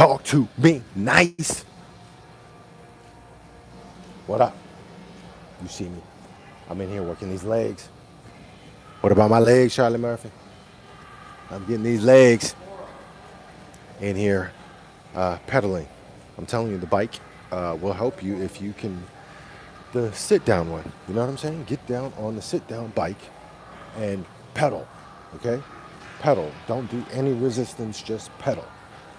talk to me nice. What up? You see me. I'm in here working these legs. What about my legs, Charlie Murphy? I'm getting these legs in here pedaling. I'm telling you, the bike will help you if you can. The sit down one. You know what I'm saying? Get down on the sit down bike and pedal. Okay? Pedal. Don't do any resistance, just pedal.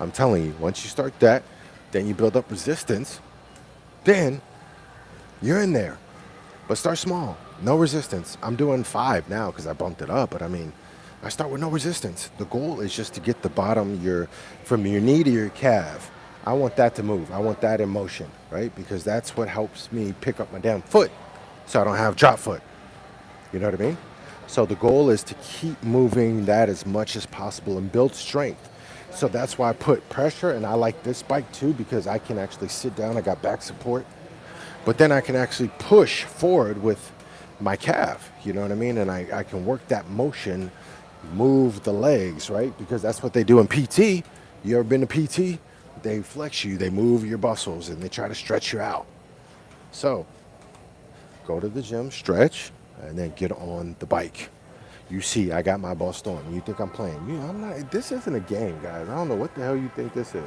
I'm telling you, once you start that, then you build up resistance, then you're in there. But start small. No resistance. I'm doing 5 now because I bumped it up, but I mean, I start with no resistance. The goal is just to get the bottom from your knee to your calf. I want that to move. I want that in motion, right? Because that's what helps me pick up my damn foot so I don't have drop foot. You know what I mean? So the goal is to keep moving that as much as possible and build strength. So that's why I put pressure, and I like this bike too because I can actually sit down. I got back support, but then I can actually push forward with my calf. You know what I mean? And I can work that motion, move the legs, right? Because that's what they do in PT. You ever been to PT? They flex you, they move your muscles, and they try to stretch you out. So go to the gym, stretch, and then get on the bike. You see, I got my bust on. You think I'm playing? I'm not. This isn't a game, guys. I don't know what the hell you think this is.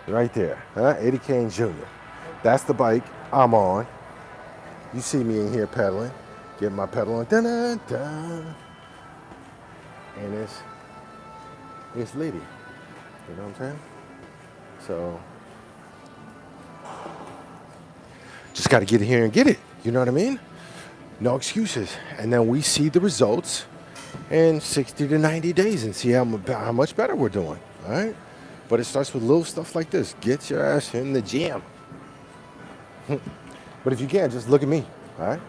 Right there, huh? Eddie Kane Jr. That's the bike I'm on. You see me in here pedaling, getting my pedal on, dun-dun-dun. And it's litty. You know what I'm saying? So just got to get in here and get it. You know what I mean? No excuses. And then we see the results in 60 to 90 days and see how much better we're doing. All right? But it starts with little stuff like this. Get your ass in the gym. But if you can't, just look at me. All right?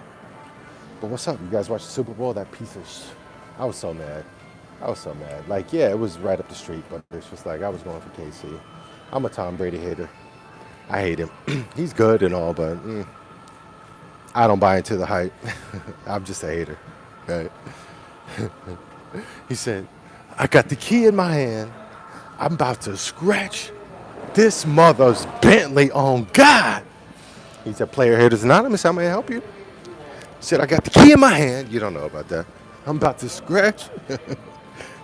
But what's up? You guys watch the Super Bowl? That piece of I was so mad. Like, yeah, it was right up the street, but it's just like I was going for KC. I'm a Tom Brady hater. I hate him. He's good and all, but I don't buy into the hype. I'm just a hater. Right? He said, I got the key in my hand. I'm about to scratch this mother's Bentley on God. He said, Player Haters Anonymous, how may I help you? He said, I got the key in my hand. You don't know about that. I'm about to scratch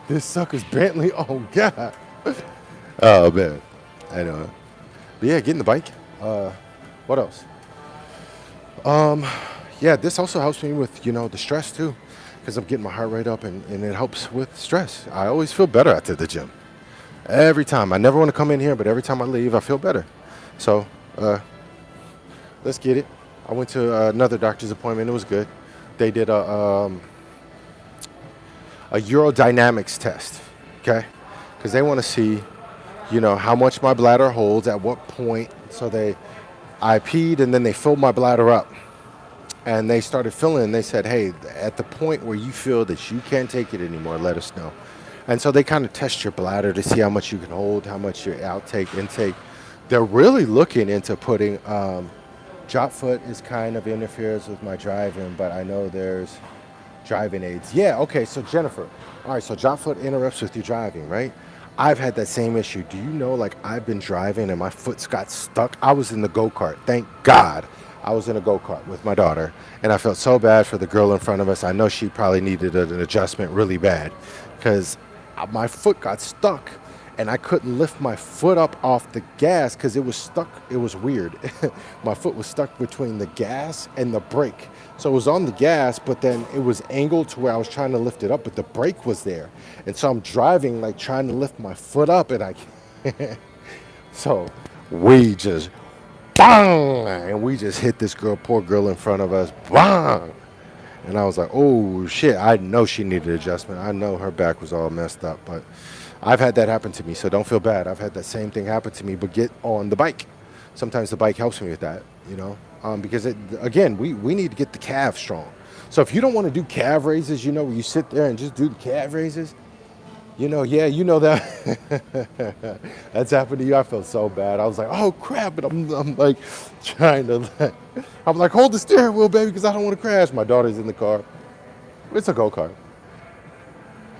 this sucker's Bentley on God. Oh, man. I know. But yeah, get in the bike. What else? Yeah, this also helps me with, the stress too. Because I'm getting my heart rate up and it helps with stress. I always feel better after the gym. Every time. I never want to come in here, but every time I leave, I feel better. So, let's get it. I went to another doctor's appointment. It was good. They did a urodynamics test, okay? Because they want to see, how much my bladder holds at what point. So I peed and then they filled my bladder up. And they started filling and they said, hey, at the point where you feel that you can't take it anymore, let us know. And so they kind of test your bladder to see how much you can hold, how much your outtake, intake. They're really looking into putting, drop foot is kind of interferes with my driving, but I know there's driving aids. Yeah, okay, so Jennifer, all right, so drop foot interrupts with your driving, right? I've had that same issue. Do you know, like, I've been driving and my foot got stuck. I was in the go-kart. Thank God I was in a go-kart with my daughter, and I felt so bad for the girl in front of us. I know she probably needed an adjustment really bad because my foot got stuck, and I couldn't lift my foot up off the gas because it was stuck. It was weird. My foot was stuck between the gas and the brake. So it was on the gas, but then it was angled to where I was trying to lift it up, but the brake was there. And so I'm driving, like, trying to lift my foot up, and I can't. So we just, bang! And we just hit this poor girl in front of us, bang! And I was like, oh, shit, I know she needed adjustment. I know her back was all messed up, but I've had that happen to me, so don't feel bad. I've had that same thing happen to me, but get on the bike. Sometimes the bike helps me with that, because, again, we need to get the calf strong. So if you don't want to do calf raises, where you sit there and just do the calf raises, yeah, that. That's happened to you. I felt so bad. I was like, oh, crap, but I'm like trying to, I'm like, hold the steering wheel, baby, because I don't want to crash. My daughter's in the car. It's a go-kart.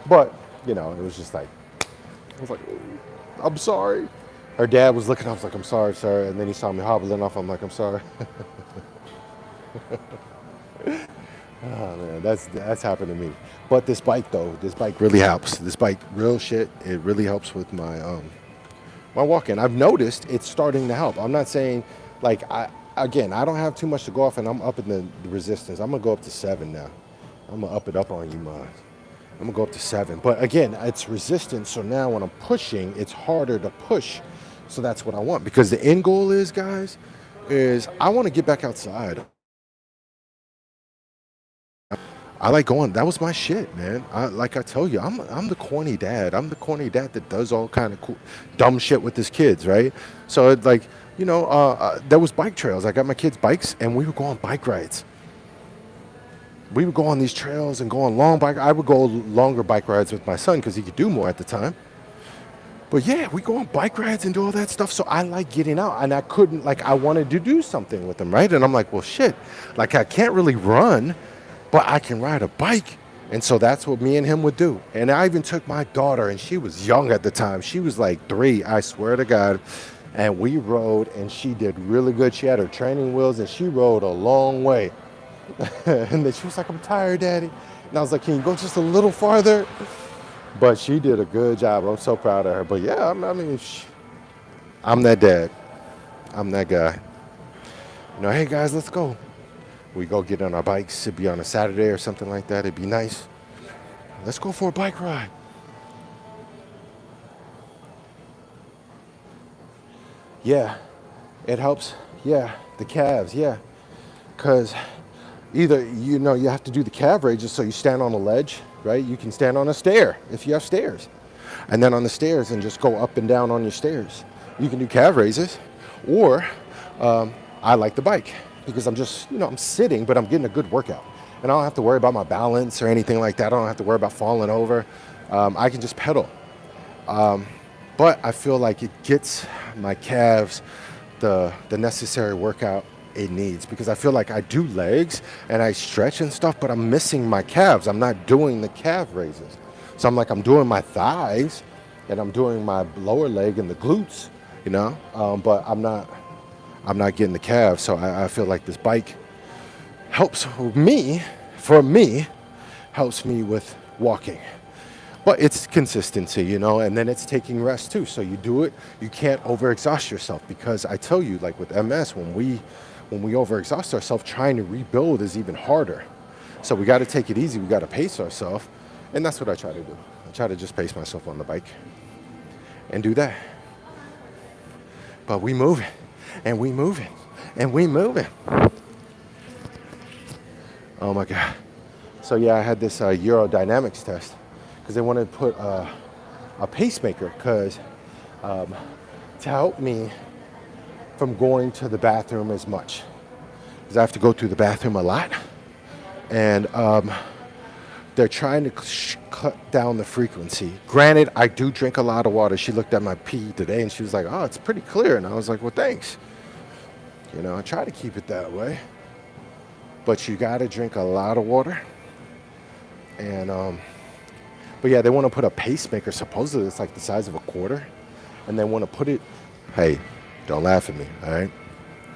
But, it was just like, I was like, I'm sorry. Her dad was looking. I was like, I'm sorry, sir. And then he saw me hobbling off. I'm like, I'm sorry. Oh man, that's happened to me. But this bike though, this bike really helps. This bike, real shit, it really helps with my walking. I've noticed it's starting to help. I'm not saying like I don't have too much to go off, and I'm up in the resistance. I'm gonna go up to 7 now. I'm gonna up it up on you, man. I'm gonna go up to 7. But again, it's resistance. So now when I'm pushing, it's harder to push. So that's what I want, because the end goal is, guys, is I want to get back outside. I like going. That was my shit, man. Like I tell you, I'm the corny dad. I'm the corny dad that does all kind of cool, dumb shit with his kids, right? So it, like, there was bike trails. I got my kids bikes, and we would go on bike rides. We would go on these trails and go on long bike. I would go longer bike rides with my son because he could do more at the time. But yeah, we go on bike rides and do all that stuff. So I like getting out, and I couldn't, like, I wanted to do something with them, right? And I'm like, well, shit, like I can't really run, but I can ride a bike. And so that's what me and him would do. And I even took my daughter, and she was young at the time. She was like 3, I swear to God. And we rode, and she did really good. She had her training wheels, and she rode a long way. And then she was like, I'm tired, Daddy. And I was like, can you go just a little farther? But she did a good job. I'm so proud of her. But yeah, I'm that dad. I'm that guy. Hey guys, let's go. We go get on our bikes. It'd be on a Saturday or something like that. It'd be nice. Let's go for a bike ride. Yeah, it helps. Yeah, the calves. Yeah, because either you have to do the calf raises, so you stand on a ledge, right? You can stand on a stair if you have stairs, and then on the stairs and just go up and down on your stairs. You can do calf raises, or I like the bike because I'm just I'm sitting, but I'm getting a good workout, and I don't have to worry about my balance or anything like that. I don't have to worry about falling over. I can just pedal. But I feel like it gets my calves the necessary workout it needs, because I feel like I do legs and I stretch and stuff, but I'm missing my calves. I'm not doing the calf raises. So I'm doing my thighs and I'm doing my lower leg and the glutes, but I'm not getting the calves. So I feel like this bike helps me, helps me with walking. But it's consistency, and then it's taking rest too. So you do it, you can't overexhaust yourself, because I tell you, like with MS, when we overexhaust ourselves, trying to rebuild is even harder. So we got to take it easy. We got to pace ourselves. And that's what I try to do. I try to just pace myself on the bike and do that. But we moving and we moving and we moving. Oh my God. So yeah, I had this Eurodynamics test, because they wanted to put a pacemaker, because to help me from going to the bathroom as much, because I have to go to the bathroom a lot, and they're trying to cut down the frequency. Granted, I do drink a lot of water. She looked at my pee today and she was like, oh, it's pretty clear. And I was like, well, thanks. I try to keep it that way, but you got to drink a lot of water. And but yeah, they want to put a pacemaker. Supposedly it's like the size of a quarter, and they want to put it, hey, don't laugh at me, all right?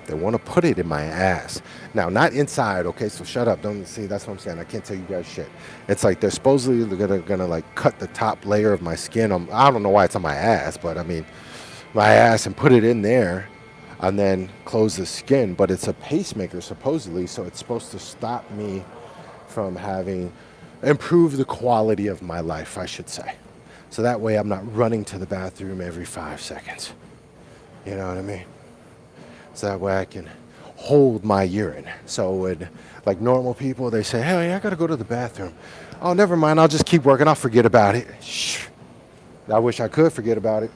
They want to put it in my ass. Now, not inside, okay? So shut up. Don't see, that's what I'm saying. I can't tell you guys shit. It's like they're supposedly gonna like cut the top layer of my skin. I don't know why it's on my ass, but I mean, my ass, and put it in there and then close the skin. But it's a pacemaker supposedly, so it's supposed to stop me from improve the quality of my life, I should say. So that way I'm not running to the bathroom every 5 seconds. You know what I mean? So that way I can hold my urine. So when, like normal people, they say, hey, I gotta go to the bathroom. Oh, never mind, I'll just keep working, I'll forget about it. Shh. I wish I could forget about it.